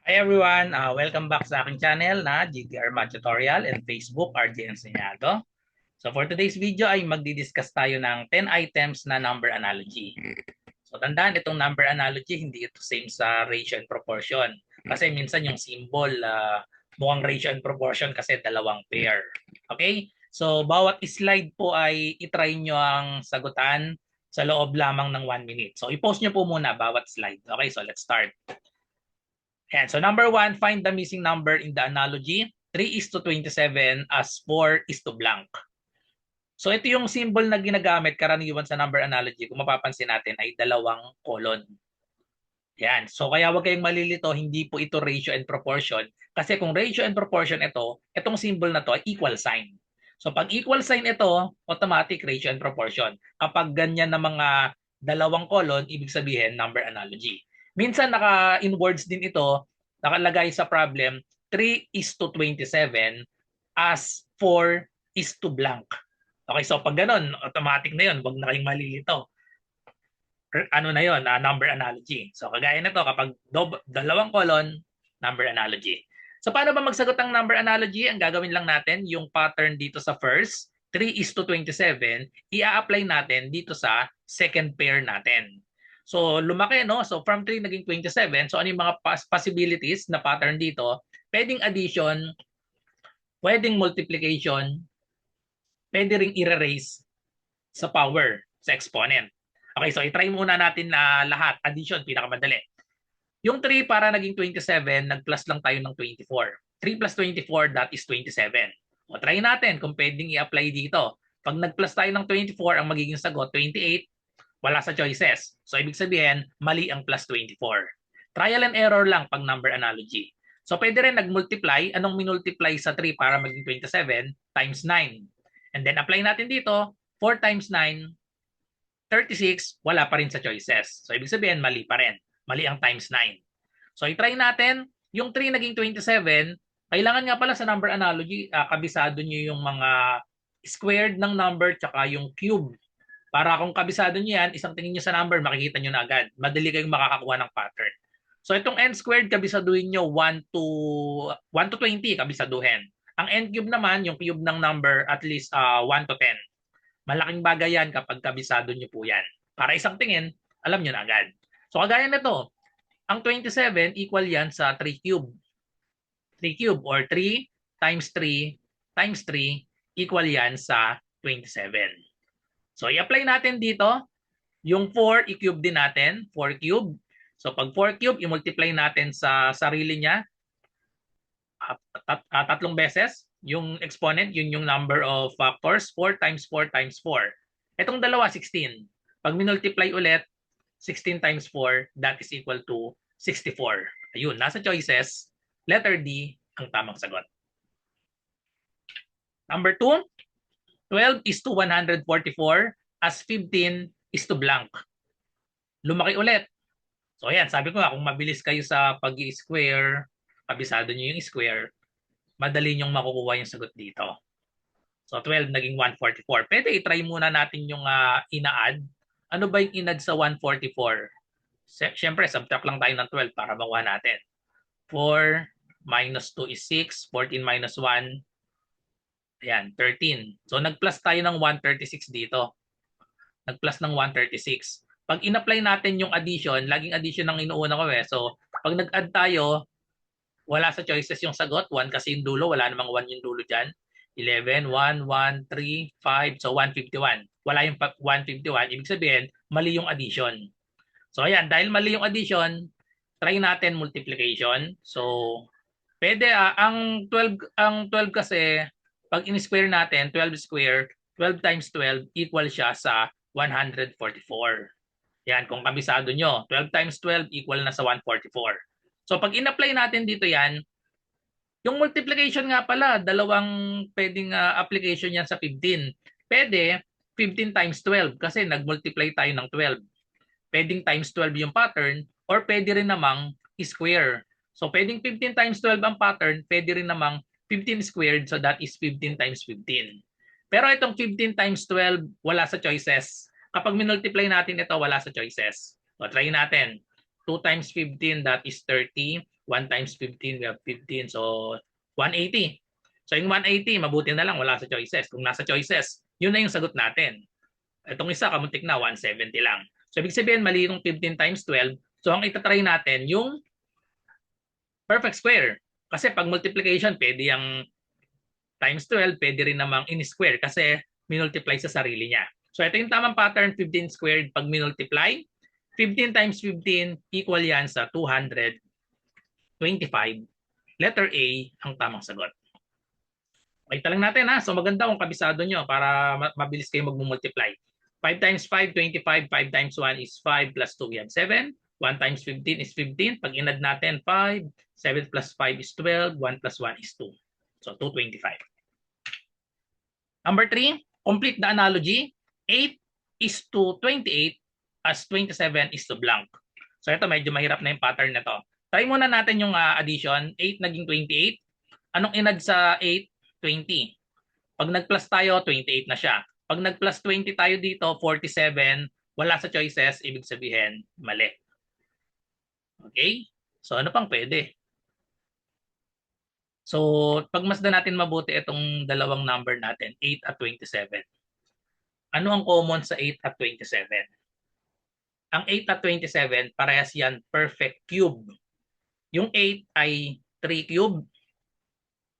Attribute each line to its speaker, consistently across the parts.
Speaker 1: Hi everyone, welcome back sa aking channel na GTR Math Tutorial and Facebook RJ Enseñado. So for today's video ay magdi-discuss tayo ng 10 items na number analogy. So tandaan, itong number analogy hindi ito same sa ratio and proportion. Kasi minsan yung symbol mukhang ratio and proportion kasi dalawang pair. Okay? So bawat slide po ay itry nyo ang sagutan sa loob lamang ng 1 minute. So i-post nyo po muna bawat slide. Okay, so let's start. And so number one, find the missing number in the analogy. 3:27 as 4 is to blank. So ito yung symbol na ginagamit karaniwan sa number analogy. Kung mapapansin natin ay dalawang colon. Yan. So kaya wag kayong malilito, hindi po ito ratio and proportion. Kasi kung ratio and proportion ito, itong symbol na to ay equal sign. So pag equal sign ito, automatic ratio and proportion. Kapag ganyan na mga dalawang colon, ibig sabihin number analogy. Minsan naka-in words din ito, nakalagay sa problem, 3:27 as 4 is to blank. Okay, so pag ganun, automatic na yun. Wag na kayong malilito. Ano na yon, number analogy. So kagaya nito kapag dalawang colon, number analogy. So paano ba magsagot ang number analogy? Ang gagawin lang natin yung pattern dito sa first, 3:27, i-apply natin dito sa second pair natin. So lumaki, no? So from 3 naging 27. So ano yung mga possibilities na pattern dito? Pwedeng addition, pwedeng multiplication, pwede ring i-erase sa power, sa exponent. Okay, so i-try muna natin na lahat. Addition, pinakamadali. Yung 3 para naging 27, nag-plus lang tayo ng 24. 3 plus 24, that is 27. O try natin kung pwedeng i-apply dito. Pag nag-plus tayo ng 24, ang magiging sagot, 28, wala sa choices. So ibig sabihin, mali ang plus 24. Trial and error lang pag number analogy. So pwede rin nag-multiply. Anong minultiply sa 3 para maging 27? Times 9. And then apply natin dito, 4 times 9, 36, wala pa rin sa choices. So ibig sabihin, mali pa rin. Mali ang times 9. So i-try natin, yung 3 naging 27, kailangan nga pala sa number analogy, kabisado nyo yung mga squared ng number tsaka yung cube. Para kung kabisado nyo yan, isang tingin nyo sa number, makikita nyo na agad. Madali kayong makakakuha ng pattern. So itong n squared, kabisaduhin nyo 1 to 20, kabisaduhin. Ang n cube naman, yung cube ng number, at least 1 to 10. Malaking bagay yan kapag kabisado nyo po yan. Para isang tingin, alam nyo na agad. So kagaya nito, ang 27 equal yan sa 3 cube. 3 cube or 3 times 3 times 3 equal yan sa 27. So i-apply natin dito, yung 4 i-cube din natin, 4 cube. So pag 4 cube, i-multiply natin sa sarili niya, tatlong beses. Yung exponent, yun yung number of factors, 4 times 4 times 4. Itong dalawa, 16. Pag minultiply ulit, 16 times 4, that is equal to 64. Ayun, nasa choices, letter D ang tamang sagot. Number 2, 12 is to 144 as 15 is to blank. Lumaki ulit. So ayan, sabi ko nga, kung mabilis kayo sa pag-i-square, kabisado nyo yung square, madali nyong makukuha yung sagot dito. So 12 naging 144. Pwede i-try muna natin yung ina-add. Ano ba yung in-add sa 144? Siyempre, subtract lang tayo ng 12 para makuha natin. 4 minus 2 is 6. 14 minus 1, ayan, 13. So nag-plus tayo ng 136 dito. Nag-plus ng 136. Pag in-apply natin yung addition, laging addition ang inuuna ko eh. So pag nag-add tayo, wala sa choices yung sagot. 1 kasi yung dulo. Wala namang 1 yung dulo dyan. 11, 1, 1, 3, 5. So 151. Wala yung 151. Ibig sabihin, mali yung addition. So ayan, dahil mali yung addition, try natin multiplication. So pwede ang 12 kasi pag in-square natin, 12 square, 12 times 12 equal siya sa 144. Yan, kung kabisado nyo, 12 times 12 equal na sa 144. So pag in-apply natin dito yan, yung multiplication nga pala, dalawang pwedeng application yan sa 15. Pwede 15 times 12 kasi nag-multiply tayo ng 12. Pwedeng times 12 yung pattern or pwede rin namang square. So pwedeng 15 times 12 ang pattern, pwede rin namang 15 squared, so that is 15 times 15. Pero itong 15 times 12, wala sa choices. Kapag minultiply natin ito, wala sa choices. So try natin. 2 times 15, that is 30. 1 times 15, we have 15. So, 180. So, yung 180, mabuti na lang, wala sa choices. Kung nasa choices, yun na yung sagot natin. Itong isa, kamuntik na, 170 lang. So, ibig sabihin, mali yung 15 times 12. So, ang itatry natin, yung perfect square. Kasi pag multiplication, pwede yung times 12, pwede rin namang in-square kasi minultiply sa sarili niya. So, ito yung tamang pattern, 15 squared pag minultiply. 15 times 15 equal yan sa 225. Letter A ang tamang sagot. Okay, talang natin ha. So maganda kung kabisado nyo para mabilis kayo mag-multiply. 5 times 5, 25. 5 times 1 is 5 plus 2, we have 7. 1 times 15 is 15. Pag inad natin 5, 7 plus 5 is 12. 1 plus 1 is 2. So 225. Number 3, complete the analogy. 8 is to 28 as 27 is to blank. So ito medyo mahirap na yung pattern na to. Try muna natin yung addition. 8 naging 28. Anong inad sa 8? 20. Pag nag-plus tayo, 28 na siya. Pag nag-plus 20 tayo dito, 47. Wala sa choices, ibig sabihin, mali. Okay? So ano pang pwede? So pagmasdan natin mabuti itong dalawang number natin, 8 at 27. Ano ang common sa 8 at 27? Ang 8 at 27, parehas yan perfect cube. Yung 8 ay 3 cube.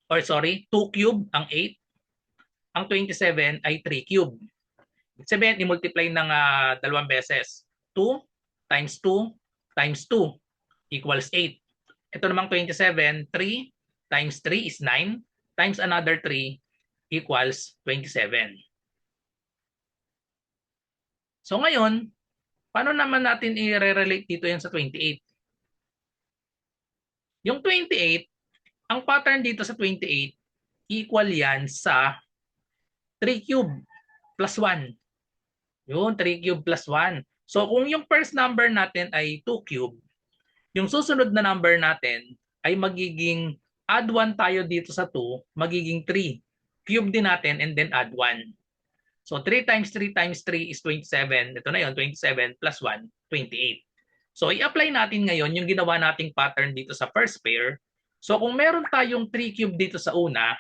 Speaker 1: Or sorry, 2 cube ang 8. Ang 27 ay 3 cube. Ibig sabihin, i-multiply ng dalawang beses. 2 times 2 times 2 equals 8. Ito namang 27, 3 times 3 is 9 times another 3 equals 27. So ngayon, paano naman natin i-relate dito yan sa 28? Yung 28, ang pattern dito sa 28, equal yan sa 3 cube plus 1. Yun, 3 cube plus 1. So kung yung first number natin ay 2 cube, yung susunod na number natin ay magiging add 1 tayo dito sa 2, magiging 3. Cube din natin and then add 1. So 3 times 3 times 3 is 27. Ito na yun, 27 plus 1, 28. So i-apply natin ngayon yung ginawa nating pattern dito sa first pair. So kung meron tayong 3 cube dito sa una,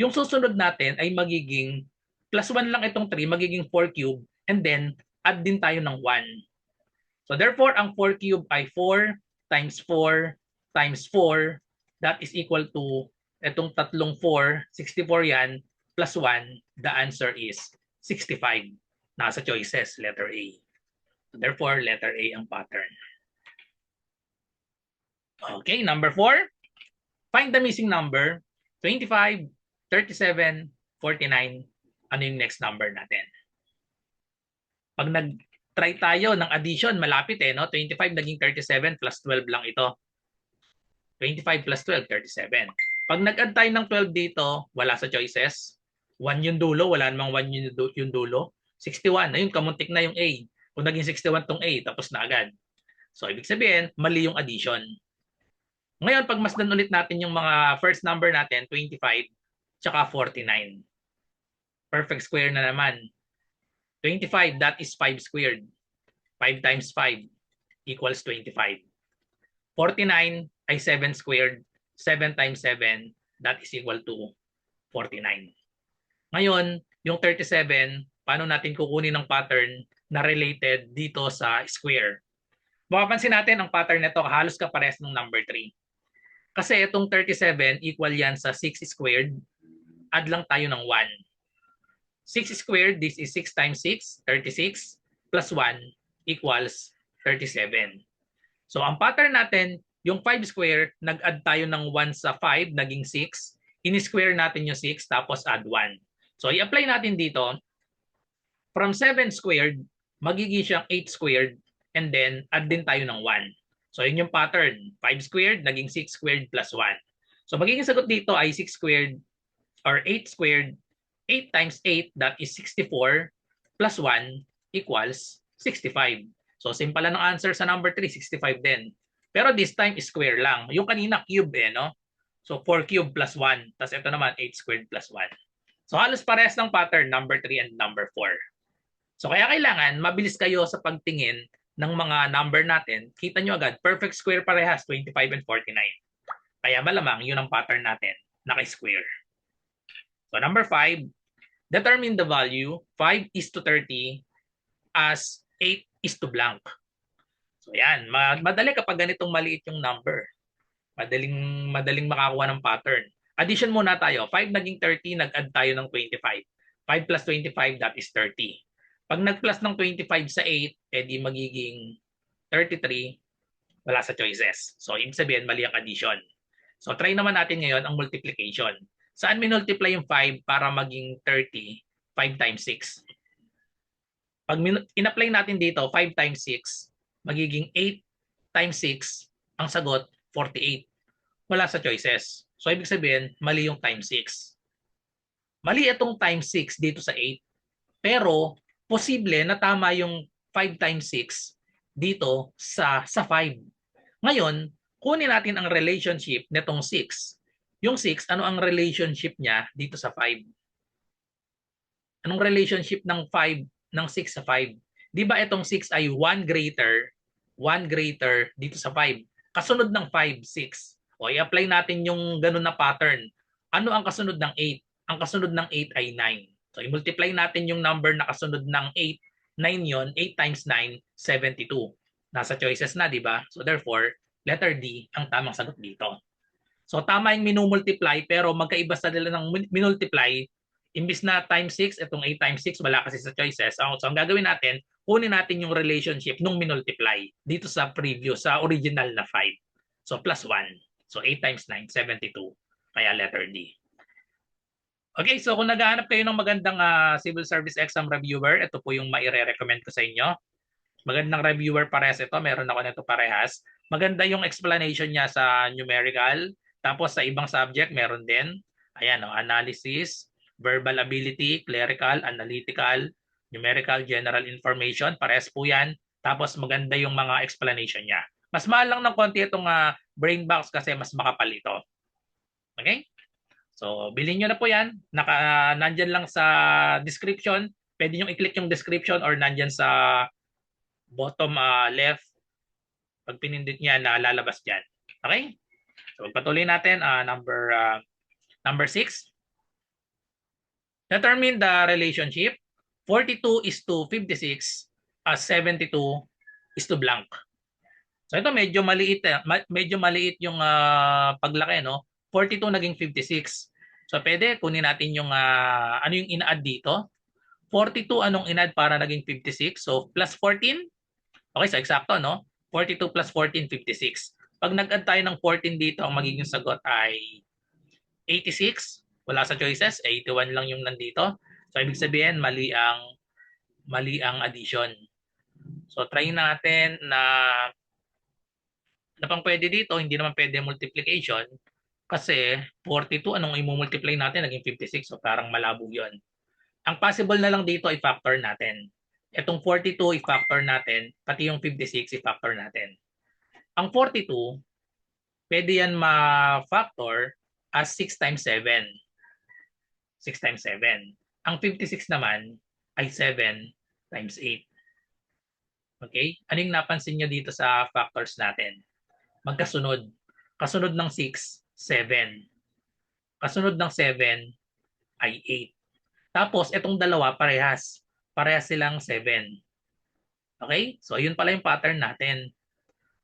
Speaker 1: yung susunod natin ay magiging plus 1 lang itong 3, magiging 4 cube, and then add din tayo ng 1. So therefore, ang 4 cube ay 4 times 4 times 4, that is equal to itong tatlong 4, 64 yan, plus 1, the answer is 65. Nasa choices, letter A. So therefore, letter A ang pattern. Okay, number 4. Find the missing number. 25, 37, 49. Ano yung next number natin? Pag nag-try tayo ng addition, malapit no? 25 naging 37 plus 12 lang ito. 25 plus 12, 37. Pag nag-add tayo ng 12 dito, wala sa choices. 1 yung dulo, wala namang 1 yung dulo. 61, ayun, kamuntik na yung A. Kung naging 61 tong A, tapos na agad. So, ibig sabihin, mali yung addition. Ngayon, pag masdan ulit natin yung mga first number natin, 25, tsaka 49. Perfect square na naman. 25, that is 5 squared. 5 times 5 equals 25. 49 ay 7 squared. 7 times 7, that is equal to 49. Ngayon, yung 37, paano natin kukunin ng pattern na related dito sa square? Mapapansin natin ang pattern nito halos kapares ng number 3. Kasi itong 37 equal yan sa 6 squared. Add lang tayo ng 1. 6 squared, this is 6 times 6, 36, plus 1 equals 37. So ang pattern natin, yung 5 square, nag-add tayo ng 1 sa 5, naging 6. In-square natin yung 6, tapos add 1. So i-apply natin dito, from 7 squared, magiging siyang 8 squared, and then add din tayo ng 1. So yun yung pattern. 5 squared, naging 6 squared plus 1. So magiging sagot dito ay 6 squared or 8 squared. 8 times 8, that is 64, plus 1 equals 65. So simple lang ang answer sa number 3, 65 din. Pero this time is square lang. Yung kanina cube no? So 4 cube plus 1. Tapos ito naman 8 squared plus 1. So halos parehas ng pattern, number 3 and number 4. So kaya kailangan mabilis kayo sa pagtingin ng mga number natin. Kita nyo agad, perfect square parehas, 25 and 49. Kaya malamang yun ang pattern natin, naka-square. So number 5, determine the value 5 is to 30 as 8 is to blank. So yan, madali kapag ganitong maliit yung number. Madaling makakuha ng pattern. Addition muna tayo. 5 naging 30, nag-add tayo ng 25. 5 plus 25, that is 30. Pag nag-plus ng 25 sa 8, edi magiging 33, wala sa choices. So, ibig sabihin, mali ang addition. So, try naman natin ngayon ang multiplication. Saan minultiply yung 5 para maging 30? 5 times 6. Pag in-apply natin dito, 5 times 6, magiging 8 times 6, ang sagot, 48. Wala sa choices. So, ibig sabihin, mali yung times 6. Mali itong times 6 dito sa 8. Pero, posible na tama yung 5 times 6 dito sa 5. Ngayon, kunin natin ang relationship nitong 6. Yung 6, ano ang relationship niya dito sa 5? Anong relationship ng 5 ng 6 sa 5? Di ba itong 6 ay 1 greater dito sa 5? Kasunod ng 5, 6. O i-apply natin yung ganun na pattern. Ano ang kasunod ng 8? Ang kasunod ng 8 ay 9. So i-multiply natin yung number na kasunod ng 8. 9 yon, 8 times 9, 72. Nasa choices na, di ba? So therefore, letter D ang tamang sagot dito. So tama yung minumultiply pero magkaiba sa nila ng minultiply. Imbis na times 6, itong 8 times 6, wala kasi sa choices. So ang gagawin natin, kunin natin yung relationship nung minultiply dito sa previous, sa original na 5. So plus 1. So 8 times 9, 72. Kaya letter D. Okay, so kung naghahanap kayo ng magandang civil service exam reviewer, ito po yung maire-recommend ko sa inyo. Magandang reviewer parehas ito. Meron ako nito parehas. Maganda yung explanation niya sa numerical. Tapos sa ibang subject, meron din. Ayan, analysis, verbal ability, clerical, analytical, numerical, general information. Parehas po yan. Tapos maganda yung mga explanation niya. Mas mahal lang ng konti itong brain box kasi mas makapal ito. Okay? So, bilhin nyo na po yan. Nandyan lang sa description. Pwede nyo i-click yung description or nandyan sa bottom left. Pag pinindot niya, lalabas dyan. Okay? So, patuloy natin. Number 6. Determine the relationship. 42 is to 56 as 72 is to blank. So, ito medyo maliit. Medyo maliit yung paglaki, no? 42 naging 56. So, pwede kunin natin yung ano yung ina-add dito. 42 anong in-add para naging 56? So, plus 14. Okay, so eksakto, no? 42 plus 14, 56. Pag nag-add tayo ng 14 dito, ang magiging sagot ay 86. Wala sa choices, 81 lang yung nandito. So, ibig sabihin, mali ang addition. So, try natin na pang pwede dito, hindi naman pwede multiplication. Kasi 42, anong i-multiply natin? Naging 56. So, parang malabo yun. Ang possible na lang dito, i-factor natin. Itong 42, i-factor natin. Pati yung 56, i-factor natin. Ang 42, pwede yan ma-factor as 6 times 7. 6 times 7. Ang 56 naman ay 7 times 8. Okay? Ano yung napansin nyo dito sa factors natin? Magkasunod. Kasunod ng 6, 7. Kasunod ng 7 ay 8. Tapos, itong dalawa, parehas. Parehas silang 7. Okay? So, yun pala yung pattern natin.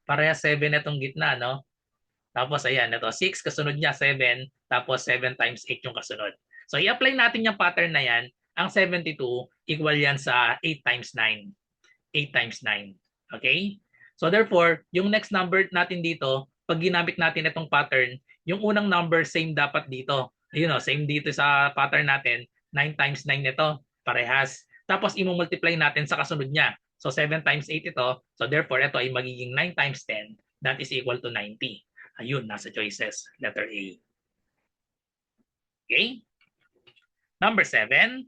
Speaker 1: Parehas 7 itong gitna, no? Tapos, ayan, ito 6, kasunod niya 7. Tapos, 7 times 8 yung kasunod. So, i-apply natin yung pattern na yan. Ang 72, equal yan sa 8 times 9. 8 times 9. Okay? So, therefore, yung next number natin dito, pag ginamit natin itong pattern, yung unang number, same dapat dito. Ayun o, same dito sa pattern natin. 9 times 9 ito, parehas. Tapos, i-multiply natin sa kasunod niya. So, 7 times 8 ito. So, therefore, ito ay magiging 9 times 10. That is equal to 90. Ayun, nasa choices. Letter A. Okay? Number 7.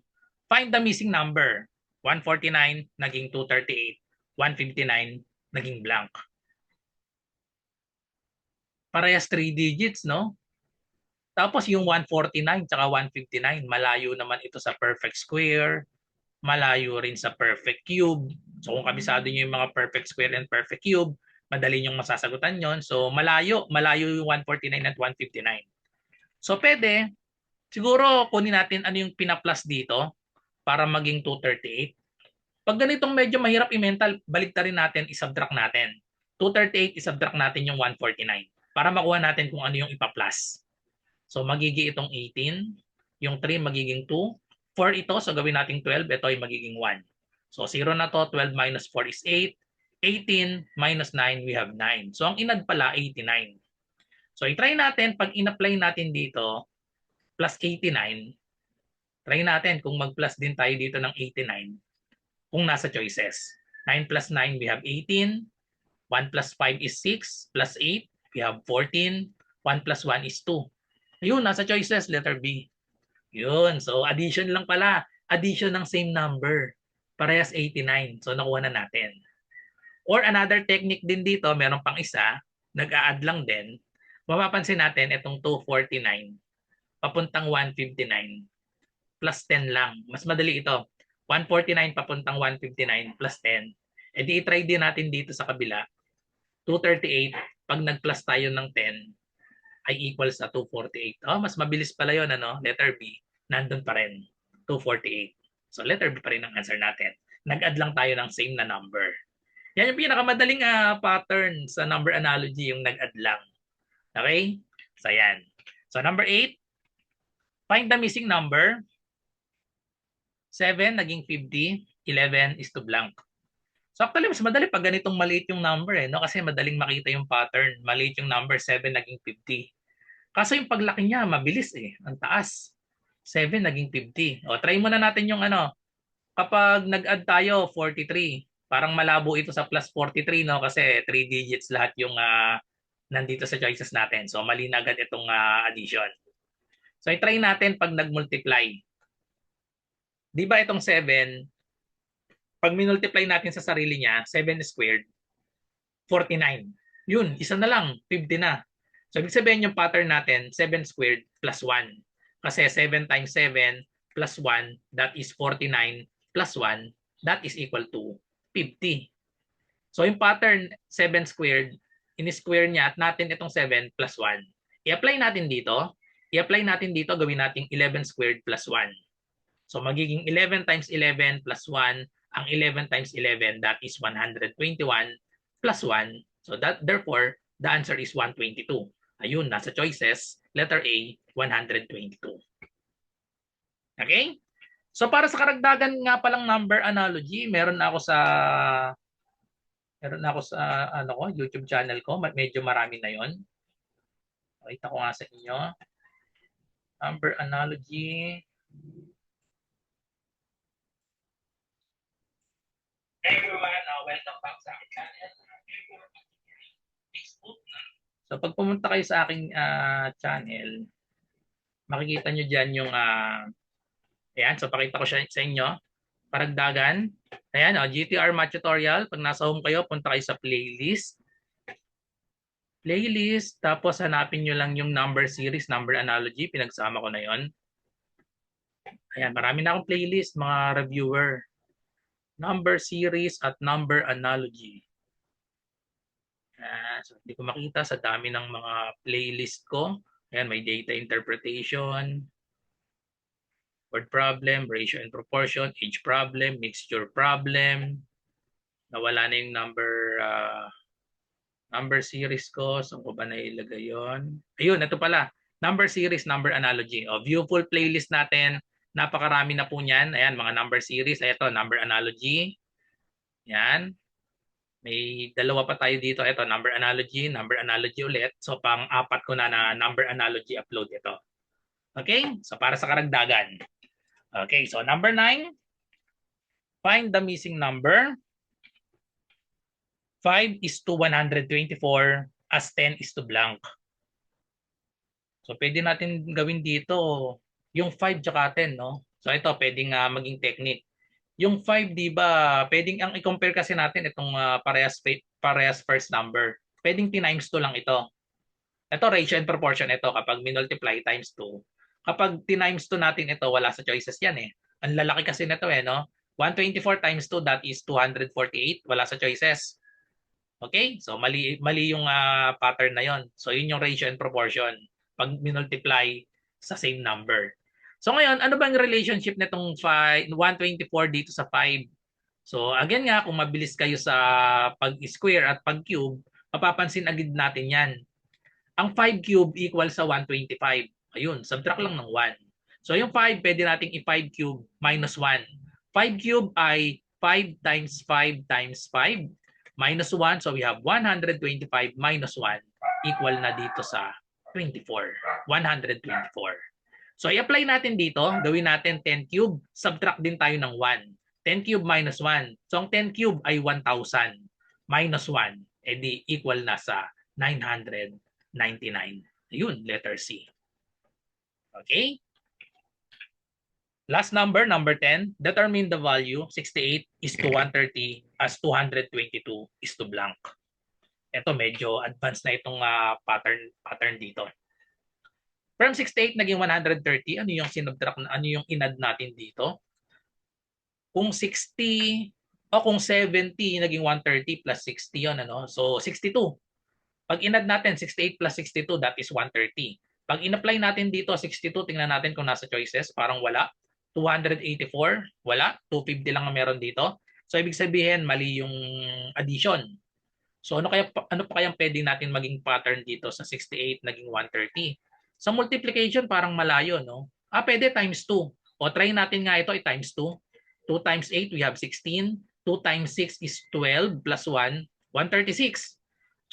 Speaker 1: Find the missing number. 149 naging 238. 159 naging blank. Parehas 3 digits, no? Tapos yung 149 tsaka 159, malayo naman ito sa perfect square, malayo rin sa perfect cube. So kung kabisado niyo yung mga perfect square and perfect cube, Madali yung masasagutan yon. So malayo yung 149 at 159. So pwede, siguro kunin natin ano yung pina-plus dito para maging 238. Pag ganitong medyo mahirap i-mental, baliktarin natin, i-subtract natin. 238, i-subtract natin yung 149 para makuha natin kung ano yung ipa-plus. So magiging itong 18, yung 3 magiging 2, 4 ito, so gawin natin 12, ito ay magiging 1. So 0 na to, 12 minus 4 is 8, 18 minus 9, we have 9. So ang inad pala, 89. So i-try natin, pag in-apply natin dito, plus 89, try natin kung mag-plus din tayo dito ng 89 kung nasa choices. 9 plus 9, we have 18. 1 plus 5 is 6. Plus 8, we have 14. 1 plus 1 is 2. Ayun, nasa choices, letter B. Yun, so addition lang pala. Addition ng same number. Parehas 89. So nakuha na natin. Or another technique din dito, meron pang isa, nag-a-add lang din. Mapapansin natin itong 249 papuntang 159 plus 10 lang. Mas madali ito. 149 papuntang 159 plus 10. E di i-try din natin dito sa kabila. 238, pag nag-plus tayo ng 10, ay equals sa 248. Oh, mas mabilis pala yun, ano? Letter B, nandun pa rin. 248. So letter B pa rin ang answer natin. Nag-add lang tayo ng same na number. Yan yung pinakamadaling pattern sa number analogy, yung nag-add lang. Okay? So yan. So number 8, find the missing number. 7 naging 50, 11 is to blank. So actually, mas madali pag ganitong maliit yung number no? Kasi madaling makita yung pattern. Maliit yung number, 7 naging 50. Kaso yung paglaki niya, mabilis Ang taas. 7 naging 50. O, try muna natin yung ano. Kapag nag-add tayo, 43. Parang malabo ito sa plus 43, no? Kasi 3 digits lahat yung nandito sa choices natin. So mali na agad itong addition. So i-try natin pag nag-multiply. Di ba itong 7, pag minultiply natin sa sarili niya, 7 squared, 49. Yun, isa na lang, 50 na. So ibig sabihin yung pattern natin, 7 squared plus 1. Kasi 7 times 7 plus 1, that is 49 plus 1, that is equal to 50. So yung pattern, 7 squared, in-square niya at natin itong 7 plus 1. I-apply natin dito. I-apply natin dito, gawin natin 11 squared plus 1. So magiging 11 times 11 plus 1. Ang 11 times 11, that is 121 plus 1. So that therefore, the answer is 122. Ayun, nasa choices, letter A, 122. Okay? So para sa karagdagan nga palang number analogy, meron na ako sa YouTube channel ko. Medyo marami na 'yon. Pakita ko nga sa inyo. Number analogy. Hey everyone, welcome back sa aking channel. Facebook. So pag pumunta kayo sa aking channel, makikita nyo dyan yung ayan, so pakita ko siya sa inyo. Paragdagan. Ayan, GTR Math Tutorial. Pag nasa home kayo, punta kayo sa playlist. Playlist, tapos hanapin nyo lang yung number series, number analogy. Pinagsama ko na yon. Ayan, marami na akong playlist, mga reviewer. Number series at number analogy. So, hindi ko makita sa dami ng mga playlist ko. Ayan, may data interpretation, word problem, ratio and proportion, age problem, mixture problem. Nawala na yung number series ko. Saan ko ba nailagay yun? Ayun, ito pala. Number series, number analogy. View full playlist natin. Napakarami na po niyan. Ayan, mga number series. Ito, number analogy. Yan. May dalawa pa tayo dito. Ito, number analogy ulit. So, pang-apat ko na number analogy upload ito. Okay? So, para sa karagdagan. Okay, so number 9. Find the missing number. 5 is to 124 as 10 is to blank. So, pwede natin gawin dito yung 5 tsaka 10, no? So, ito, pwedeng maging technique. Yung 5, di ba, pwedeng ang i-compare kasi natin itong parehas first number. Pwedeng times 2 lang ito. Ito, ratio and proportion ito kapag minultiply times 2. Kapag times 2 natin ito, wala sa choices yan Ang lalaki kasi nito no? 124 times 2, that is 248. Wala sa choices. Okay? So mali yung pattern na yon. So yun yung ratio and proportion pag minultiply sa same number. So ngayon, ano bang relationship nitong 124 dito sa 5? So again nga, kung mabilis kayo sa pag-square at pag-cube, mapapansin agad natin yan. Ang 5 cube equal sa 125. Ayun, subtract lang ng 1. So yung 5, pwede nating i-5 cube minus 1. 5 cube ay 5 times 5 times 5 minus 1. So we have 125 minus 1 equal na dito sa 24. 124. So i-apply natin dito, gawin natin 10 cube, subtract din tayo ng 1. 10 cube minus 1. So ang 10 cube ay 1,000 minus 1, edi equal na sa 999. Ayun, letter C. Okay? Last number, number 10, determine the value 68 is to 130 as 222 is to blank. Ito medyo advanced na itong pattern dito. From 68 naging 130, ano yung sinubtract na, ano yung inad natin dito? Kung 60 o kung 70 naging 130 plus 60 yon, ano? So 62. Pag inad natin 68 plus 62, that is 130. Pag in-apply natin dito 62, tingnan natin kung nasa choices, parang wala. 284, wala. 250 lang ang meron dito. So ibig sabihin mali yung addition. So ano pa kayang pwedeng natin maging pattern dito sa 68 naging 130? Sa multiplication parang malayo, no? Pwede times 2. O try natin nga ito ay times 2. 2 times 8 we have 16. 2 times 6 is 12 plus 1, 136.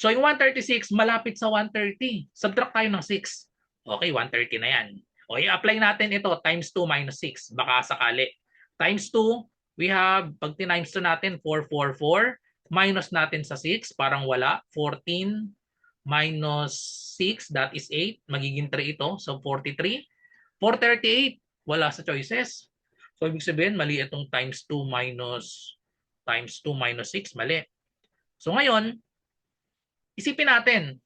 Speaker 1: So yung 136 malapit sa 130. Subtract tayo ng 6. Okay, 130 na yan. O i-apply natin ito times 2 minus 6. Baka sakali. Times 2, we have, pag times 2 natin, 444. Minus natin sa 6, parang wala. 14 minus 6, that is 8. Magiging 3 ito. So 43. 438, wala sa choices. So ibig sabihin, mali itong times 2 minus 6. Mali. So ngayon, isipin natin,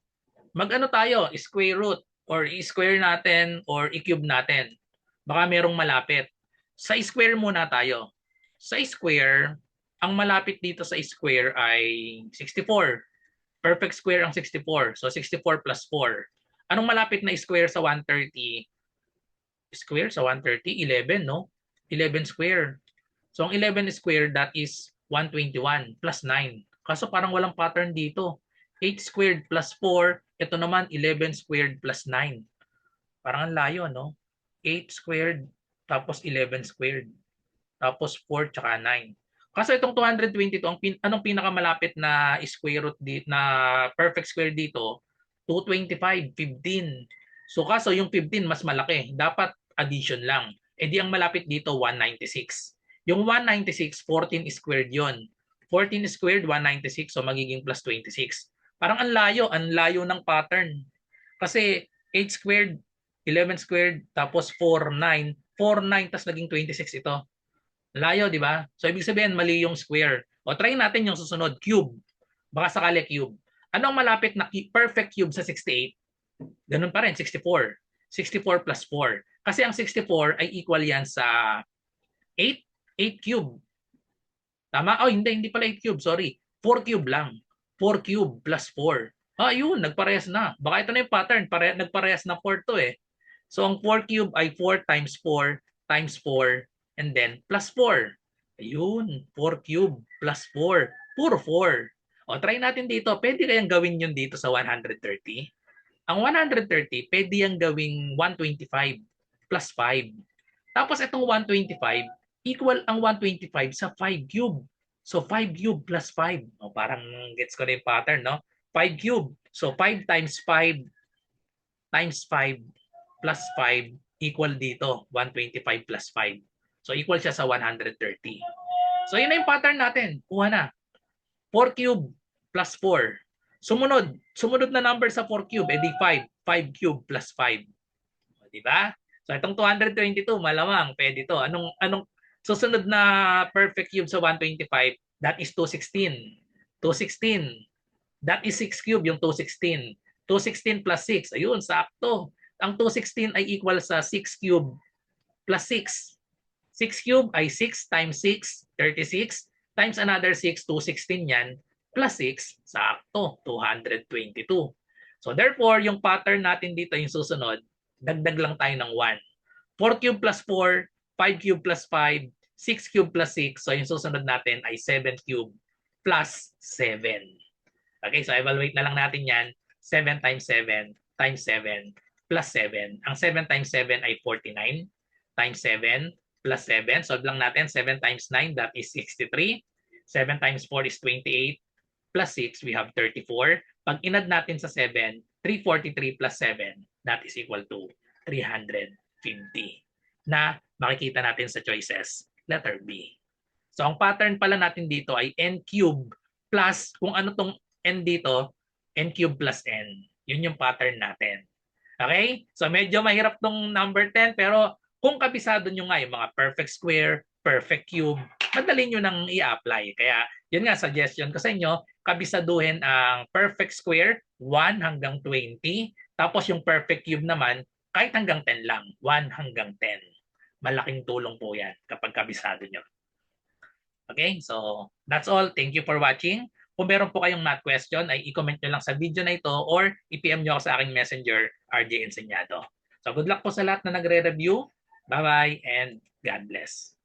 Speaker 1: mag-ano tayo, square root, or i-square natin, or i-cube natin. Baka merong malapit. Sa square muna tayo. Sa square, ang malapit dito sa square ay 64. Perfect square ang 64. So 64 plus 4. Anong malapit na square sa 130? Square sa 130? 11, no? 11 square. So ang 11 square, that is 121 plus 9. Kaso parang walang pattern dito. 8 squared plus 4, ito naman 11 squared plus 9. Parang ang layo, no? 8 squared tapos 11 squared. Tapos 4 tsaka 9. Kaso itong 222, anong pinakamalapit na square root dito, na perfect square dito? 225, 15. So kaso yung 15 mas malaki. Dapat addition lang. E di ang malapit dito 196. Yung 196, 14 squared yon. 14 squared, 196. So magiging plus 26. Parang ang layo ng pattern. Kasi 8 squared, 11 squared, tapos 4, 9. 4, 9, tapos naging 26 ito. Layo, di ba? So ibig sabihin, mali yung square. O try natin yung susunod, cube. Baka sakali cube. Anong malapit na perfect cube sa 68? Ganun pa rin, 64. 64 plus 4. Kasi ang 64 ay equal yan sa 8. 8 cube. Tama? Oh, hindi pala 8 cube, sorry. 4 cube lang. 4 cube plus 4. Yun, nagparehas na. Baka ito na yung pattern. Nagparehas na 4 to eh. So, ang 4 cube ay 4 times 4 times 4 and then plus 4. Ayun, 4 cube plus 4. Puro 4. O, try natin dito. Pwede kayang gawin yun dito sa 130? Ang 130, pwede yung gawing 125 plus 5. Tapos itong 125, equal ang 125 sa 5 cube. So 5 cube plus 5. O, parang gets ko na yung pattern, no? 5 cube. So 5 times 5 times 5 plus 5 equal dito, 125 plus 5. So equal siya sa 130. So yun na yung pattern natin. Kuha na. 4 cube plus 4. Sumunod na number sa 4 cube, edi 5. 5 cube plus 5. O, diba? So itong 222, malamang pwede to. Anong susunod na perfect cube sa 125, that is 216. 216. That is 6 cube, yung 216. 216 plus 6. Ayun, sakto. Ang 216 ay equal sa 6 cube plus 6. 6 cube ay 6 times 6, 36. Times another 6, 216 yan. plus 6, sakto, 222. So therefore, yung pattern natin dito yung susunod, dagdag lang tayo ng 1. 4 cube plus 4, 5 cube plus 5, 6 cube plus 6. So yung susunod natin ay 7 cube plus 7. Okay, so evaluate na lang natin yan. 7 times 7 times 7 plus 7. Ang 7 times 7 ay 49 times 7 plus 7. Solve lang natin. 7 times 9, that is 63. 7 times 4 is 28. Plus 6, we have 34. Pag inad natin sa 7, 343 plus 7, that is equal to 350. Na makikita natin sa choices, letter B. So ang pattern pala natin dito ay n cube plus, kung ano tong n dito, n cube plus n. Yun yung pattern natin. Okay? So medyo mahirap tong number 10, pero kung kabisado nyo nga yung mga perfect square, perfect cube, madali nyo nang i-apply. Kaya yun nga, suggestion ko sa inyo, kabisaduhin ang perfect square, 1 hanggang 20. Tapos yung perfect cube naman, kahit hanggang 10 lang, 1 hanggang 10. Malaking tulong po yan kapag kabisado nyo. Okay, so that's all. Thank you for watching. Kung meron po kayong math question, ay i-comment nyo lang sa video na ito or i-PM nyo ako sa aking messenger, RJ Enseñado. So good luck po sa lahat na nagre-review. Bye-bye and God bless.